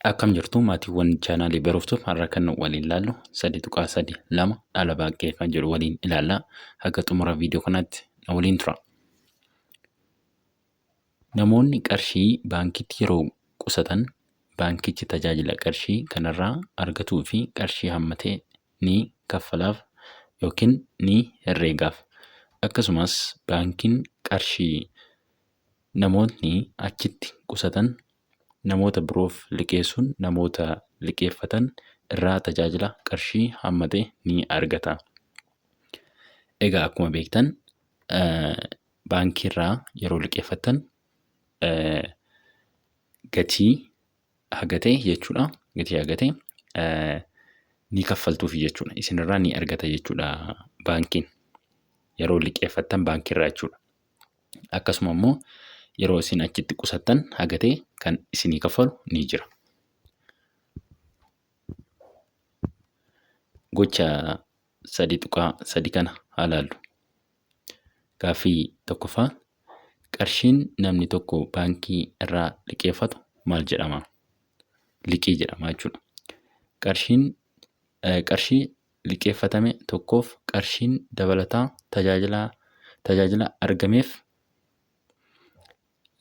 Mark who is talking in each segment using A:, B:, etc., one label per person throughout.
A: Akkam jirtu maatiiwwan chaanaalii baroftuuf har'a kan waliin ilaallu 3.3 dhala baaqee kan jedhu waliin ilaalla. Haga xumura viidiyoo kanaatti na waliin tura. Namoonni qarshii baankiitti yeroo qusatan baankichi tajaajila qarshii kanarraa argatuu fi qarshii hammatee ni kaffalaaf yookiin ni herreegaaf. Akkasumas baankiin qarshii namoonni achitti qusatan namoota biroof liqeessuun namoota liqeeffatan irraa tajaajila qarshii hammatee ni argata. Egaa akkuma beektan baankiirraa yeroo liqeeffatan gatii hagatee jechuudha. Gatii hagatee ni kaffaltuuf jechuudha. Isinirraa ni argata jechuudha baankiin yeroo liqeeffattan baankiirraa jechuudha. Akkasuma immoo yeroo isin achitti qusattan hagatee kan isinii kaffalu ni jira. Gocha 3.3 kana haa ilaallu. Gaaffii tokkoffaa qarshiin namni tokko baankii irraa liqeeffatu maal jedhama? Liqii jedhama jechuudha. Qarshii liqeeffatame tokkoof qarshiin dabalataa tajaajila argameef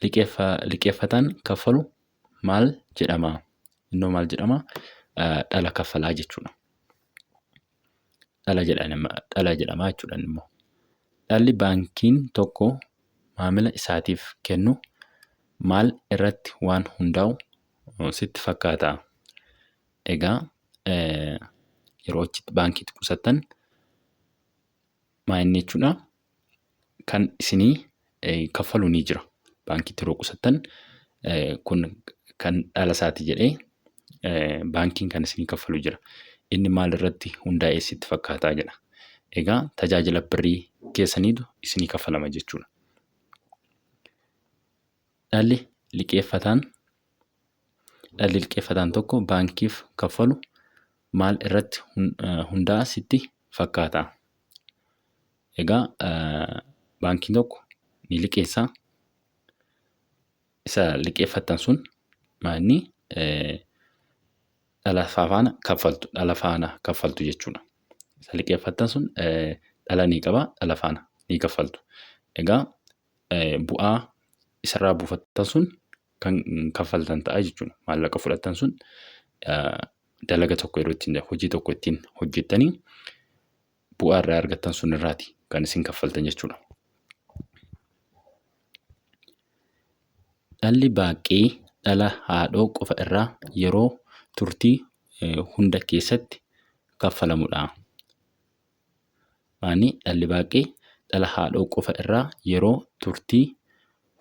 A: liqeeffatan kaffalu maal jedhama? Innoo maal jedhama? Dhala kaffalaa jechuudha. Dhala jedhama jechuudha immoo. Dhalli baankiin tokko maamila isaatiif kennu maal irratti waan hundaa'u sitti fakkaata? Egaa yeroo achitti baankiitti qusattan maal jechuudha? Kan isinii kaffalu ni jira. Baankiitti yeroo qusattan kun kan dhala isaati jedhee baankiin kan isinii kaffalu jira. Inni maal irratti hundaa'ee sitti fakkaataa jedha. Egaa tajaajila birrii keessaniitu isinii kaffalama jechuudha. Dhalli liqeeffataan tokko baankiif kaffalu maal irratti hundaa'a sitti fakkaata? Egaa baankiin tokko ni liqeessaa. Isa liqeeffattan sun maalni dhala faana kaffaltu jechuudha. Isa liqeeffattan sun dhala ni qaba, dhala faana ni kaffaltu. Egaa bu'aa isarraa buufattan sun kan kaffaltan ta'a jechuudha. Maallaqa fudhattan sun dalaga tokko yeroo ittiin hojii tokko ittiin hojjettanii bu'aa irraa argattan sun irraati kan isin kaffaltan jechuudha. Dhalli baaqee dhala haadhoo qofa irraa yeroo turtii hunda keessatti kaffalamudha. Maani dhalli baaqee dhala haadhoo qofa irraa yeroo turtii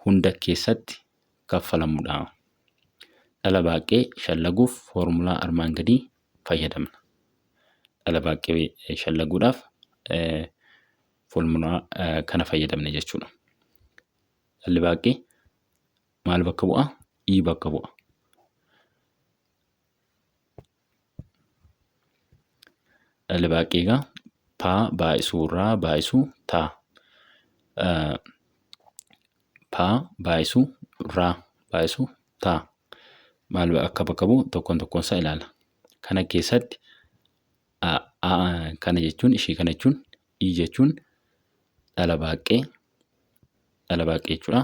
A: hunda keessatti kaffalamudha. Dhala baaqee shallaguuf foormulaa armaan gadii fayyadamna. Dhala baaqee shallaguudhaaf foormulaa kana fayyadamna jechuudha. Dhalli baaqee maal bakka bu'a? I bakka bu'a. Dhalli baaqee egaa paa baay'isuu irraa baay'isuu ta'a. Paa baay'isuu irraa baay'isuu ta'a. Maal akka bakka bu'u tokkoon isaa ilaala. Kana keessatti kana jechuun ishee kana jechuun I jechuun dhala baaqee jechuudha.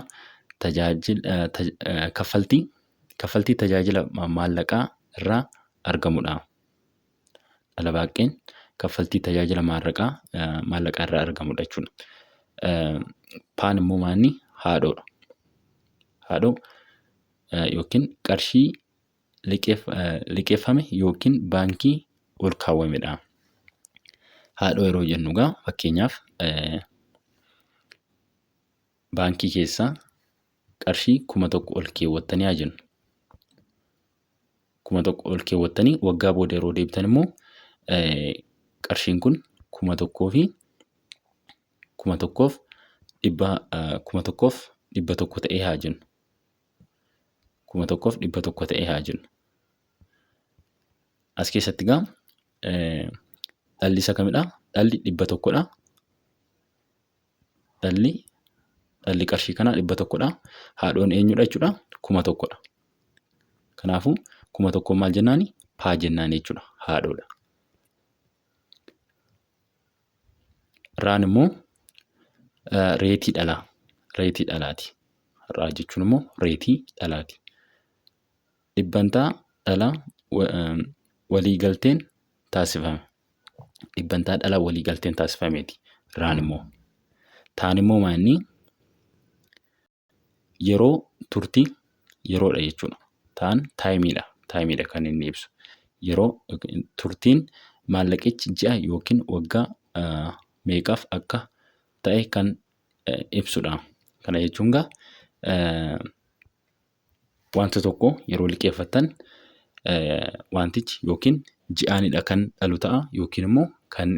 A: Kaffaltii tajaajila maallaqaa irraa argamudha. Dhala baaqeen kaffaltii tajaajila maallaqaa irraa argamudha jechuudha. Paan immoo maalni haadhoodha. Haadhoo yookiin qarshii liqeeffame yookiin baankii ol kaawwamedha. Haadhoo yeroo jennu egaa fakkeenyaaf baankii keessaa qarshii 1,000 ol keewwattanii haa jennu. 1,000 ol keewwattanii waggaa booda yeroo deebitan immoo qarshiin kun 1,000 fi 1,100 ta'ee haa jennu. 1,100 ta'ee haa jennu. As keessatti egaa dhalli isa kamidha? Dhalli 100dha. Dhalli qarshii kanaa 100dha. Haadhoon eenyudha jechuudha? 1,000dha. Kanaafuu 1,000 maal jennaani? Paa jennaan jechuudha. Haadhoodha. Raan immoo reetii dhalaa. Reetii dhalaati. Raa jechuun immoo reetii dhalaati. Dhibbantaa dhalaa waliigalteen taasifame. Dhibbantaa dhalaa waliigalteen taasifameeti. Raan immoo. Taan immoo maanni? Yeroo turtii yeroodha jechuudha. Taan taayimiidha. Taayimiidha kan inni ibsu. Yeroo turtiin maallaqichi ji'a yookiin waggaa meeqaaf akka ta'e kan ibsudha. Kana jechuun wanta tokko yeroo liqeeffattan wantichi yookiin ji'aanidha kan dhalu ta'a yookiin immoo kan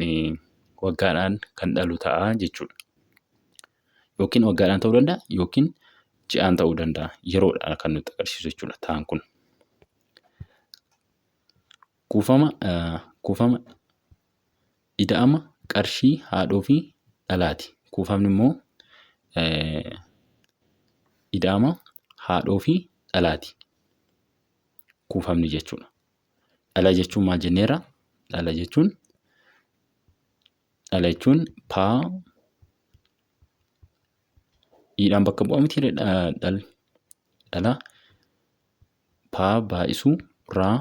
A: waggaadhaan kan dhalu ta'a jechuudha. Yookiin waggaadhaan ta'uu danda'a yookiin ji'aan ta'uu danda'a. Yeroodha kan nutti agarsiisu jechuudha taan kun. Kuufama ida'ama qarshii haadhoo fi dhalaati. Kuufamni immoo ida'ama haadhoo fi dhalaati. Kuufamni jechuudha. Dhala jechuun maal jenneerra? Dhala jechuun paa iidhaan bakka bu'aa miti dhalli. Dhala paa baay'isuu raa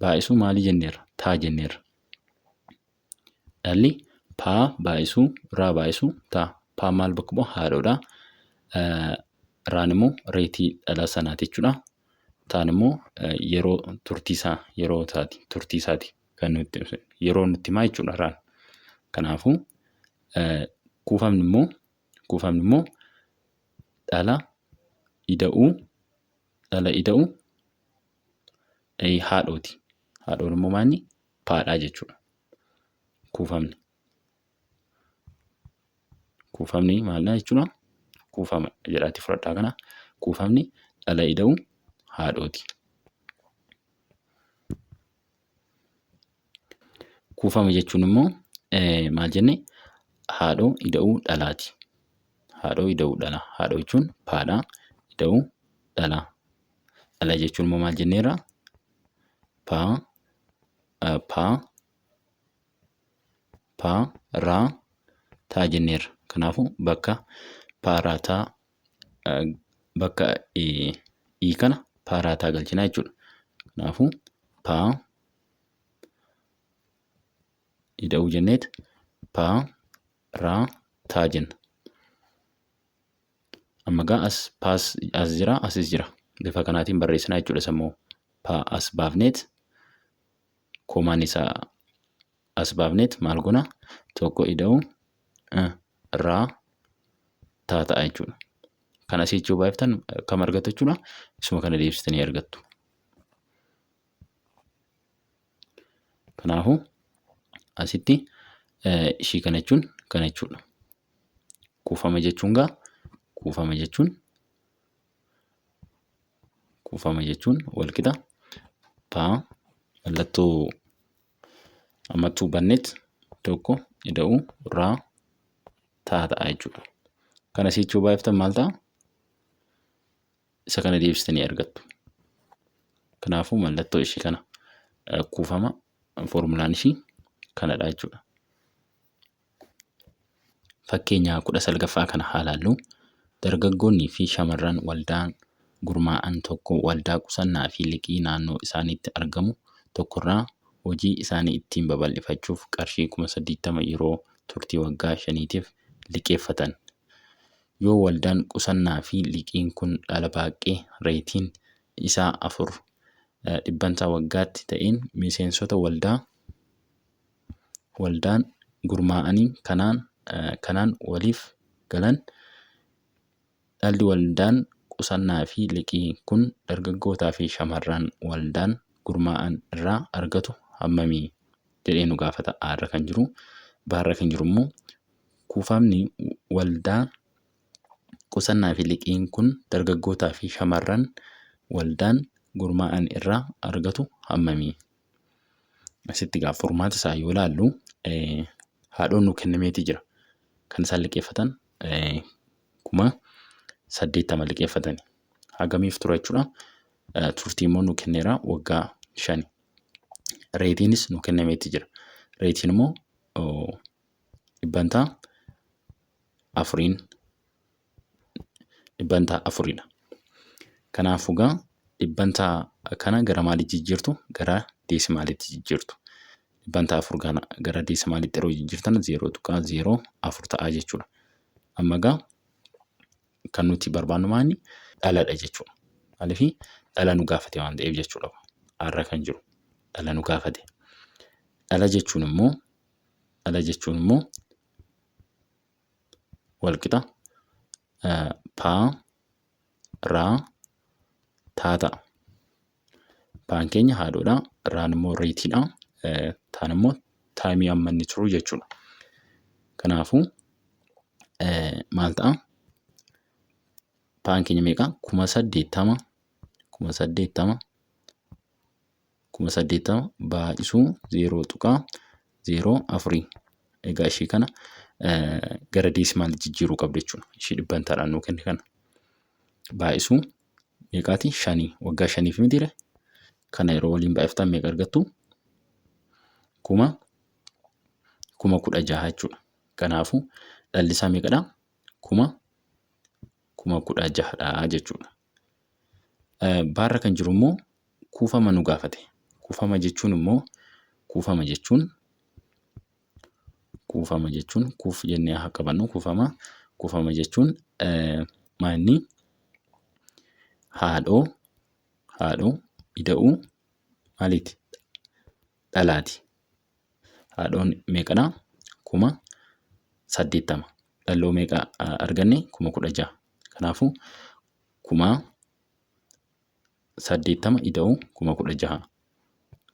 A: baay'isuu maalii jenneerra? Taa jenneerra. Dhalli paa baay'isuu raa baay'isuu taa. Paa maal bakka bu'a? Haadhoodha. Raan immoo reetii dhala sanaati jechuudha. Taan immoo yeroo turtiisaa yeroo isaati turtiisaati kan nutti ibsu. Yeroo nutti himaa jechuudha raan. Kanaafuu kuufamni immoo dhala ida'uu haadhooti. Haadhoon immoo maanni? Paadhaa jechuudha. Kuufamni maalidha jechuudha? Kuufama jedhaati fudhadhaa kana. Kuufamni dhala ida'uu haadhooti. Kuufama jechuun immoo maal jenne? Haadhoo ida'uu dhalaati. Haadhoo ida'uu dhalaa. Haadhoo jechuun paadhaa, ida'uu dhalaa. Dhala jechuun immoo maal jenneerra? Paa raa taa jenneerra. Kanaafuu bakka paaraataa bakka ii kana paaraataa galchinaa jechuudha. Kanaafuu paa ida'uu jenneet paa raa taa jenna. Amma gaa as jira asis jira. Bifa kanaatiin barreessinaa jechuudha sammuu. Paa as baafneet koomaan isaa as baafneet maal goona? Tokko ida'uu raa taa ta'a jechuudha. Kan asii jechuu baay'iftan kam argattu jechuudha? Isuma kana deebistanii argattu. Kanaafuu asitti ishii kana jechuun kana jechuudha. Kuufama jechuun walqixa paa mallattoo ammattuu banneet tokko ida'uu raa taa ta'a jechuudha. Kana asii jechuu baay'iftan maal ta'a? Isa kana deebistanii argattu. Kanaafuu mallattoo ishii kana kuufama foormulaan ishii kanadha jechuudha. Fakkeenya 19ffaa kana haa ilaallu. Dargaggoonnii fi shamarran waldaan gurmaa'an tokko waldaa qusannaa fi liqii naannoo isaaniitti argamu tokkorraa hojii isaanii ittiin babal'ifachuuf qarshii 80,000 yeroo turtii waggaa 5tiif liqeeffatan. Yoo waldaan qusannaa fi liqiin kun dhala baaqee reetiin isaa 4 dhibbantaa waggaatti ta'een miseensota waldaan gurmaa'anii kanaan waliif galan dhalli waldaan qusannaa fi liqii kun dargaggootaa fi shamarran waldaan gurmaa'an irraa argatu hammamii jedhee nu gaafata. Aarra kan jiru baarra kan jiru immoo kuufamni waldaa qusannaa fi liqiin kun dargaggootaa fi shamarran waldaan gurmaa'an irraa argatu hammamii. Asitti gaaf furmaata isaa yoo ilaallu haadhoon nu kennameeti jira. Kan isaan liqeeffatan 80,000 liqeeffatani. Hagamiif tura jechuudha? turtii immoo nu kenneera waggaa 5. Reetiinis nu kennameetti jira. Reetiin immoo dhibbantaa 4dha. Kanaafuu egaa dhibbantaa kana gara maaliitti jijjiirtu? Gara deesimaaliitti jijjiirtu. Dhibbantaa 4 kana gara deesimaaliitti yeroo jijjiirtan 0.04 ta'a jechuudha. Amma egaa kan nuti barbaannu maali? Dhaladha jechuudha. Maaliif dhala nu gaafate waan ta'eef jechuudha. Har'a kan jiru dhala nu gaafate. Dhala jechuun immoo walqixa paa raa taa ta'a. Paan keenya haadhoodha. Raan immoo reetiidha. Taan immoo taayimii amma inni turu jechuudha. Kanaafuu maal ta'a? Paan keenya meeqa? 80,000 baay'isuu 0.04. Egaa ishii kana gara deesimaal jijjiiruu qabdu jechuudha. Ishii dhibbantaadhaan nuu kenne kana. Baay'isuu meeqaati? 5. Waggaa 5f mitiire? Kana yeroo waliin baay'iftan meeqa argattu? 16,000 jechuudha. Kanaafuu dhalli isaa meeqadha? 16,000 jechuudha. Baarra kan jiru immoo kuufama nu gaafate. Kuufama jechuun kuuf jennee haa qabannu. Kuufama jechuun maanni haadhoo ida'uu maaliiti? Dhalaati. Haadhoon meeqadha? 80,000. Dhalloo meeqa arganne? 16,000. Kanaafuu 80,000 ida'uu 16,000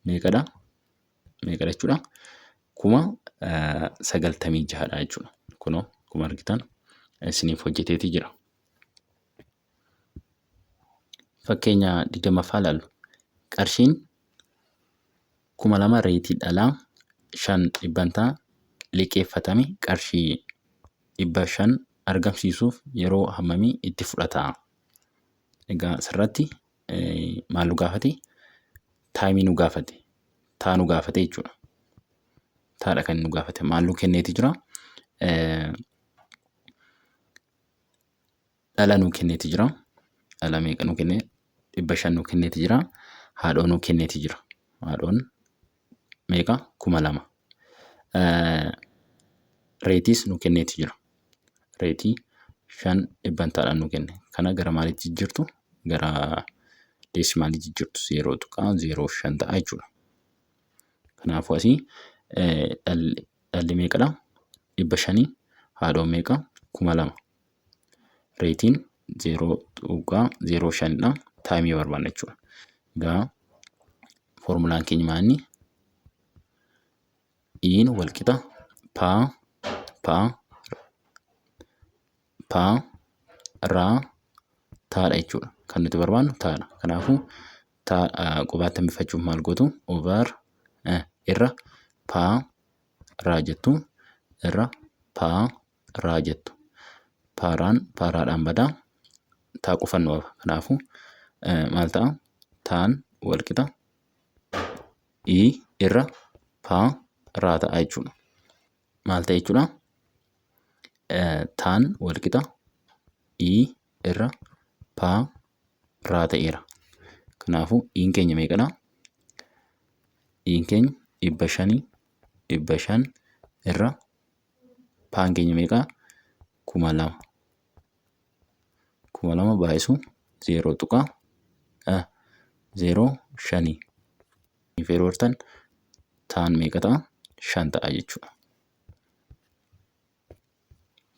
A: meeqadha jechuudha? 96,000dha jechuudha. Kunoo akkuma argitan isiniif hojjeteetii jira. Fakkeenya 20ffaa ilaallu. Qarshiin 2,000 reetii dhalaa 5 dhibbantaa liqeeffatame qarshii 500 argamsiisuuf yeroo hammamii itti fudhata? Egaa asirratti maal nu gaafate? Taayimii nu gaafate. Taa nu gaafate jechuudha. Taadha kan nu gaafate. Maal nu kenneeti jira? Dhala nu kenneeti jira. Dhala meeqa nu kenne? 500 nu kenneeti jira. Haadhoo nu kenneeti jira. Haadhoon meeqa? 2,000. Reetiis nu kenneeti jira. Reetii 5 dhibbantaadhaan nu kenne. Kana gara maaliitti jijjiirtu? Gara deesimaalii jijjiirtu 0.05 ta'a jechuudha. Kanaafuu asii dhalli meeqadha? 500. Haadhoon meeqa? 2,000. Reetiin 0.05dha. Taayimii barbaanna jechuudha. Egaa foormulaan keenya maali? Iin walqixa paa raa taadha jechuudha. Kan nuti barbaannu taadha. Kanaafuu qubaatti hambifachuuf maal gootu? Over irra paa raa jettu. Irra paa raa jettu. Paaraadhaan badaa. Taa qufannoo hafa. Kanaafuu maal ta'a? Taan walqixa irra paa raa ta'a jechuudha. Maal ta'a jechuudha? Taan walqixa irra paa raa ta'eera. Kanaafuu iin keenya meeqadha? Iin keenya 500 irra paan keenya meeqa? 2,000. 2,000 baay'isuu 0.05 yeroo hirtan taan meeqa ta'a? 5 ta'a jechuudha.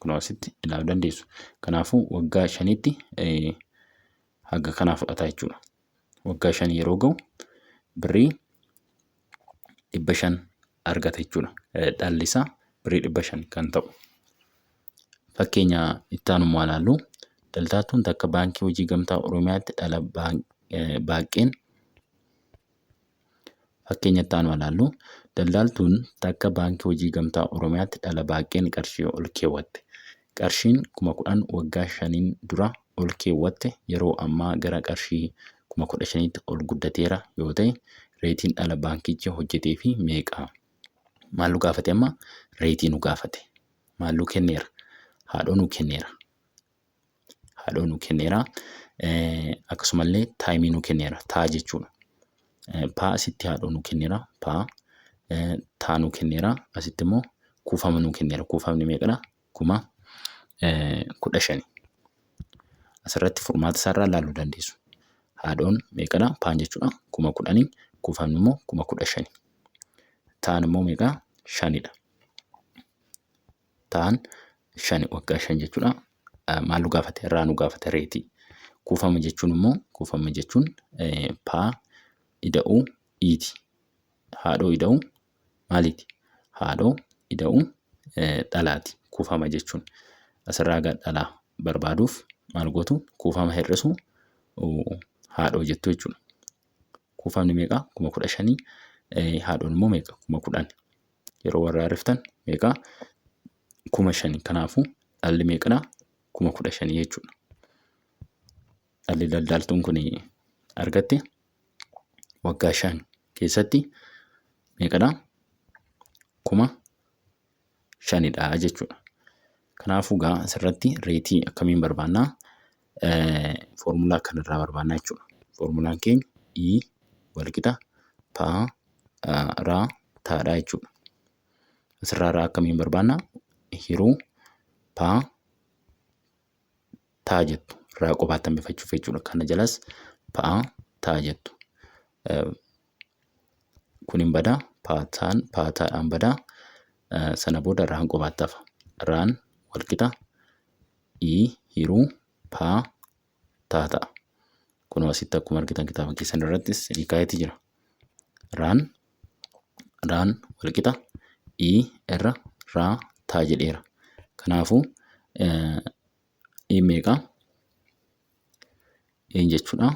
A: Kunoo asitti ilaaluu dandeessu. Kanaafuu waggaa 5tti haga kanaa fudhata jechuudha. Waggaa 5 yeroo ga'u birrii 500 argata jechuudha. Dhalli isaa birrii 500 kan ta'u. Fakkeenya itti aanu immoo ilaallu. Daldaaltuun takka baankii hojii gamtaa Oromiyaatti dhala baaqeen. Fakkeenya itti aanu ilaallu. Daldaaltuun takka baankii hojii gamtaa Oromiyaatti dhala baaqeen qarshii ol keewwatte. Qarshiin 10,000 waggaa 5 dura ol keewwatte yeroo ammaa gara qarshii 15,000tti ol guddateera yoo ta'e reetiin dhala baankichi hojjetee fi meeqa? Maal nu gaafate amma? Reetii nu gaafate. Maal nu kenneera? Haadhoo nu kenneera. Haadhoo nu kenneera. Akkasumallee taayimii nu kenneera. Taa jechuudha. Paa asitti haadhoo nu kenneera. Paa taa nu kenneera. Asitti immoo kuufama nu kenneera. Kuufamni meeqadha? 15,000. Asirratti furmaata isaarraa ilaaluu dandeessu. Haadhoon meeqadha? Paan jechuudha 10,000. Kuufamni immoo 15,000. Taan immoo meeqa? 5dha. Taan 5 waggaa 5 jechuudha. Maal nu gaafate? Irraa nu gaafate reetii. Kuufama jechuun immoo paa ida'uu iiti. Haadhoo ida'uu maaliiti? Haadhoo ida'uu dhalaati. Kuufama jechuun asirraa dhalaa barbaaduuf maal gootu? Kuufama hir'isuu haadhoo jettu jechuudha. Kuufamni meeqa? 15,000. Haadhoon immoo meeqa? 10,000. Yeroo warra ariftan meeqa? 5,000. Kanaafuu dhalli meeqadha? 15,000 jechuudha. Dhalli daldaltuun kun argatte waggaa 5 keessatti meeqadha? 5,000 jechuudha. Kanaafuu asirratti reetii akkamiin barbaannaa? Foormulaa kanarraa barbaannaa jechuudha. Foormulaan keenya I walqixa paa raa taadhaa jechuudha. Asirraa raa akkamiin barbaannaa? Hiruu paa taa jettu raa qofaatti hambifachuuf jechuudha. Kana jalas paa taa jettu. Kun hin badaa paa taadhaan badaa. Sana booda raan qofaatti hafa. Raan walqixa I hiruu paa taa ta'a. Kunoo asitti akkuma argitan kitaaba keessan irrattis ni kaa'eeti jira. Raan walqixa I irra raa taa jedheera. Kanaafuu I meeqa? I jechuudha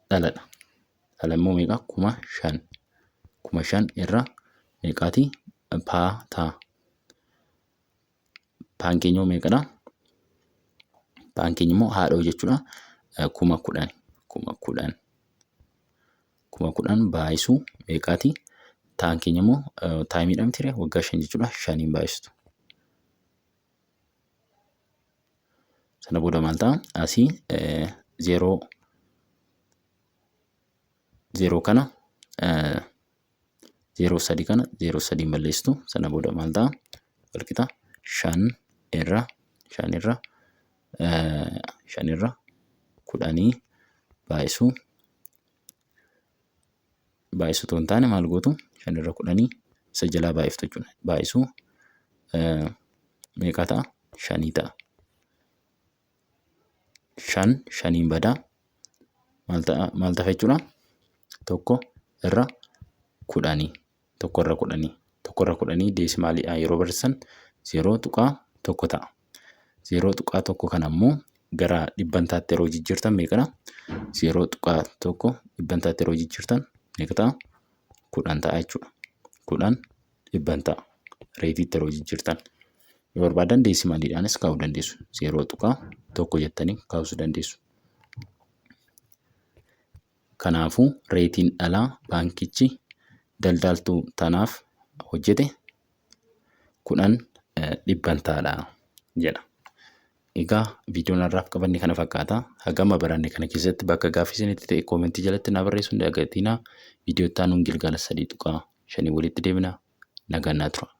A: dhaladha. Dhala immoo meeqa? 5,000. 5,000 irra meeqaati? Paa taa. Paan keenya meeqadha? Paan keenya immoo haadhoo jechuudha. 10,000. 10,000 baay'isuu meeqaati? Taan keenya immoo taayimiidhaan miti waggaa 5 jechuudha. 5 baay'istu. Sana booda maal ta'a? Asii 0 kana 0 kana 0 balleessitu. Sana booda maal ta'a? Walqixa 5 irra 10 baay'isuu otoo hin taane maal gootu? 5 irra 10 isa jalaa baay'iftu jechuudha. Baay'isuu meeqa ta'a? 5 ta'a. 5 badaa maal ta'a jechuudha? 1 irra 10. 1 irra 10. 1 irra 10 deesimaaliidhaan yeroo barreessan 0.1 ta'a. 0.1 kana immoo gara dhibbantaatti yeroo jijjiirtan meeqadha? 0.1 dhibbantaatti yeroo jijjiirtan meeqa ta'a? 10 ta'a jechuudha. 10 dhibbantaa reetiitti yeroo jijjiirtan. Yoo barbaadan deesimaaliidhaanis kaa'uu dandeessu. 0.1 jettanii kaa'uu dandeessu. Kanaafuu reetiin dhalaa baankichi daldaltuu tanaaf hojjete 10 dhibbantaadha jedha. Egaa viidiyoon har'aaf qabanne kana fakkaata. Hagama baranne kana keessatti bakka gaaffii isinitti ta'e koomentii jalatti naa barreessuun dagatinaa. Viidiyoo itti aanuun Gilgaala 3.5 walitti deebina. Nagaan naa tura.